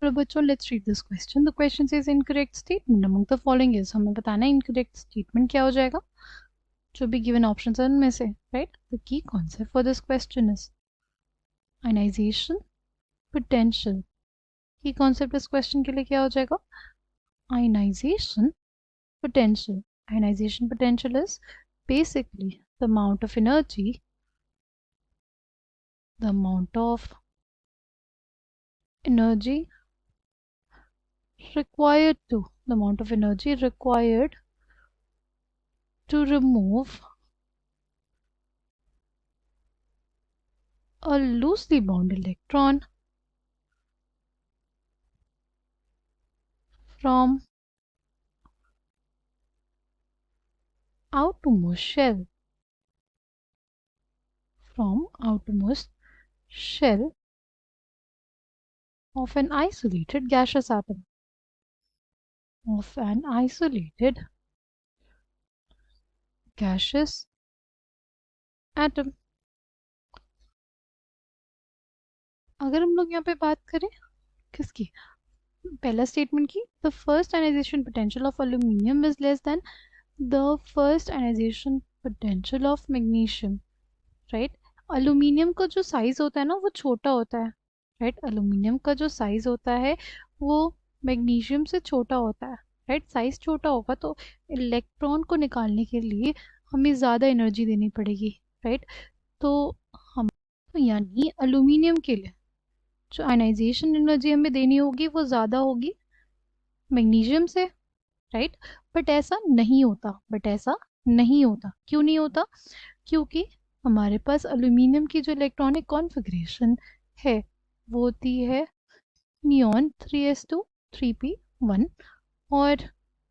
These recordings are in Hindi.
चलो बच्चों, let's read this question. The question is incorrect statement among the following is. हमें बताना है इनकरेक्ट स्टेटमेंट क्या हो जाएगा जो भी गिवन ऑप्शंस है उनमें से. Right, the key concept for this question is ionization potential. Key concept इस क्वेश्चन के लिए क्या हो जाएगा? Ionization potential. Ionization potential is basically the amount of energy required to remove a loosely bound electron from outermost shell of an isolated gaseous atom. अगर हम लोग यहाँ पे बात करें किसकी, पहला स्टेटमेंट की, the first ionization potential of aluminium is less than the first ionization potential of magnesium. Right, aluminium का जो साइज होता है ना वो छोटा होता है. राइट, एल्यूमिनियम का जो साइज होता है वो मैग्नीशियम से छोटा होता है. राइट, साइज छोटा होगा तो इलेक्ट्रॉन को निकालने के लिए हमें ज़्यादा एनर्जी देनी पड़ेगी. राइट, तो हम यानी एल्यूमिनियम के लिए जो आयनाइजेशन एनर्जी हमें देनी होगी वो ज़्यादा होगी मैग्नीशियम से. राइट, बट ऐसा नहीं होता. क्यों नहीं होता? क्योंकि हमारे पास एल्यूमिनियम की जो इलेक्ट्रॉनिक कॉन्फ़िगरेशन है वो होती है नियॉन 3s2 3p1 और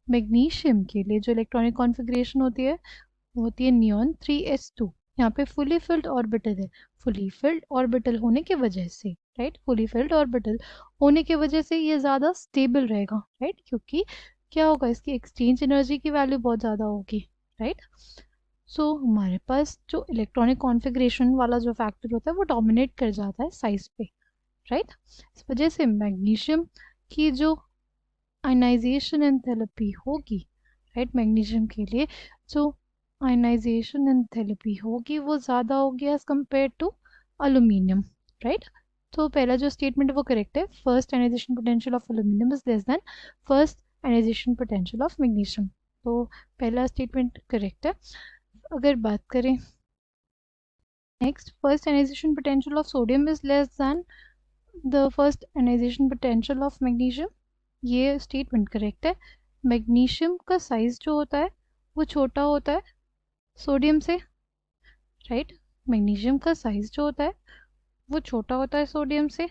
मैग्नीशियम के लिए जो इलेक्ट्रॉनिक कॉन्फ़िगरेशन होती है वो होती है नियॉन 3s2. यहाँ पे फुली फिल्ड ऑर्बिटल है. फुली फिल्ड ऑर्बिटल होने की वजह से, राइट, फुली फिल्ड ऑर्बिटल होने की वजह से ये ज़्यादा स्टेबल रहेगा. राइट, क्योंकि क्या होगा, इसकी एक्सचेंज एनर्जी की वैल्यू बहुत ज़्यादा होगी. राइट, सो हमारे पास जो इलेक्ट्रॉनिक कॉन्फ़िगरेशन वाला जो फैक्टर होता है वो डोमिनेट कर जाता है साइज पे. राइट, इस वजह से मैग्नीशियम की जो आयनाइजेशन एंथैल्पी होगी, राइट, मैग्नीशियम के लिए जो आयनाइजेशन एंथैल्पी होगी वो ज़्यादा होगी as compare to aluminium. Right, तो पहला जो स्टेटमेंट है वो करेक्ट है. First ionization potential of aluminium is less than first ionization potential of magnesium. तो पहला स्टेटमेंट करेक्ट है. अगर बात करें next, first ionization potential of sodium is less than the first ionization potential of magnesium. ये स्टेटमेंट करेक्ट है. मैग्नीशियम का साइज जो होता है वो छोटा होता है सोडियम से. राइट, मैग्नीशियम का साइज जो होता है वो छोटा होता है सोडियम से.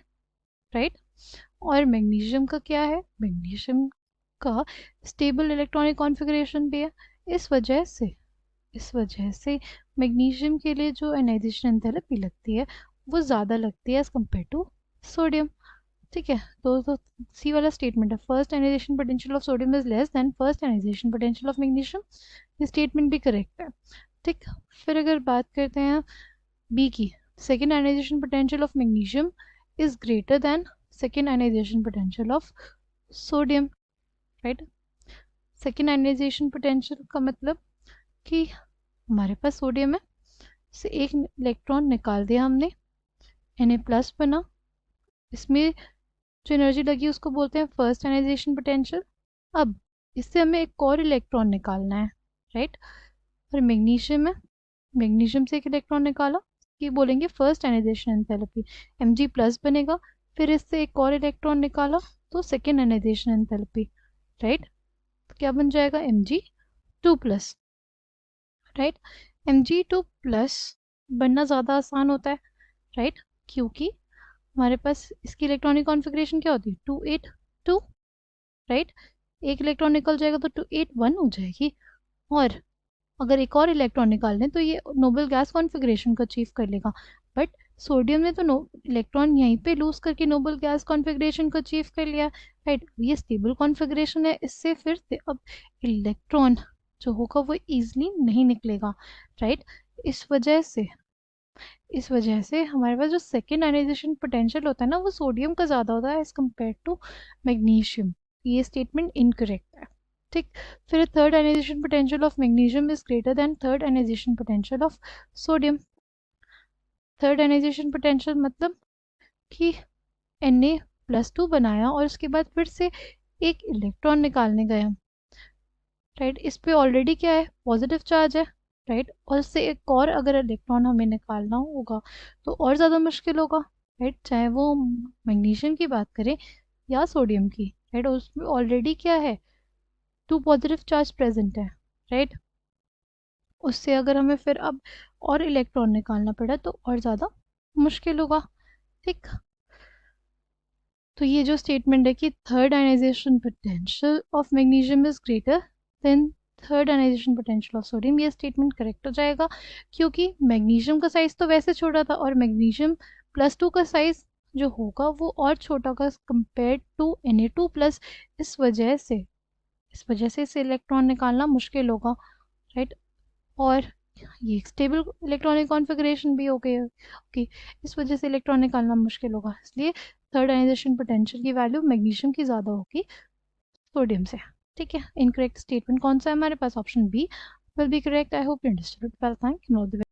राइट, और मैग्नीशियम का क्या है, मैग्नीशियम का स्टेबल इलेक्ट्रॉनिक कॉन्फ़िगरेशन भी है. इस वजह से मैग्नीशियम के लिए जो आयनाइजेशन एंथैल्पी लगती है वो ज़्यादा लगती है एज कम्पेयर टू सोडियम. ठीक है, तो सी वाला स्टेटमेंट है first ionization potential of sodium is less than first ionization potential of magnesium. ये स्टेटमेंट भी करेक्ट है. ठीक, फिर अगर बात करते हैं बी की, second ionization potential of magnesium is greater than second ionization potential of sodium. Right, second ionization potential का मतलब कि हमारे पास सोडियम है, से एक इलेक्ट्रॉन निकाल दिया हमने, Na+ बना, इसमें जो एनर्जी लगी उसको बोलते हैं फर्स्ट आयनाइजेशन पोटेंशियल. अब इससे हमें एक और इलेक्ट्रॉन निकालना है. राइट, और मैग्नीशियम है, मैग्नीशियम से एक इलेक्ट्रॉन निकाला, ये बोलेंगे फर्स्ट आयनाइजेशन एंथैल्पी, Mg+ बनेगा. फिर इससे एक और इलेक्ट्रॉन निकाला तो सेकेंड आयनाइजेशन एंथैल्पी. राइट, तो क्या बन जाएगा, Mg2+. राइट, Mg2+ बनना ज़्यादा आसान होता है. राइट, क्योंकि हमारे पास इसकी इलेक्ट्रॉनिक कॉन्फ़िगरेशन क्या होती है 282. राइट, एक इलेक्ट्रॉन निकल जाएगा तो 281 हो जाएगी. और अगर एक और इलेक्ट्रॉन निकाल लें तो ये नोबल गैस कॉन्फ़िगरेशन को अचीव कर लेगा. बट सोडियम ने तो इलेक्ट्रॉन यहीं पे लूज करके नोबल गैस कॉन्फ़िगरेशन को अचीव कर लिया. राइट, ये स्टेबल कॉन्फ़िगरेशन है, इससे फिर से अब इलेक्ट्रॉन जो होगा वो ईजिली नहीं निकलेगा. राइट, इस वजह से इस वजह से हमारे पास जो सेकेंड आयनाइजेशन पोटेंशियल होता है ना वो सोडियम का ज़्यादा होता है एज कम्पेयर टू मैग्नीशियम। ये स्टेटमेंट इनकरेक्ट है। ठीक। फिर third ionization potential of magnesium is greater than third ionization potential of sodium. Third ionization potential मतलब कि Na+2 बनाया और उसके बाद फिर से एक इलेक्ट्रॉन निकालने गया, राइट। इस पे ऑलरेडी क्या है, पॉजिटिव चार्ज है, राइट। और इससे एक और अगर इलेक्ट्रॉन हमें निकालना होगा तो और ज़्यादा मुश्किल होगा, राइट। चाहे वो मैग्नीशियम की बात करें या सोडियम की, राइट। उसमें ऑलरेडी क्या है, 2 पॉजिटिव चार्ज प्रेजेंट है, राइट। उससे अगर हमें फिर अब और इलेक्ट्रॉन निकालना पड़ा तो और ज़्यादा मुश्किल होगा। ठीक। तो ये जो स्टेटमेंट है कि third ionization potential of magnesium is greater than third ionization potential of sodium, ये स्टेटमेंट करेक्ट हो जाएगा क्योंकि मैग्नीशियम का साइज तो वैसे छोटा था और मैग्नीशियम+2 का साइज जो होगा वो और छोटा होगा कंपेयर टू Na2+। इस वजह से इसे इलेक्ट्रॉन निकालना मुश्किल होगा, राइट। और ये एक स्टेबल इलेक्ट्रॉनिक कॉन्फ़िगरेशन भी हो गई है, ओके। इस वजह से इलेक्ट्रॉन निकालना मुश्किल होगा, इसलिए थर्ड आयनाइजेशन पोटेंशियल की वैल्यू मैग्नीशियम की ज़्यादा होगी सोडियम से। ठीक है। इनकरेक्ट स्टेटमेंट कौन सा है हमारे पास, option B will be correct. I hope you understood. Well, thank you.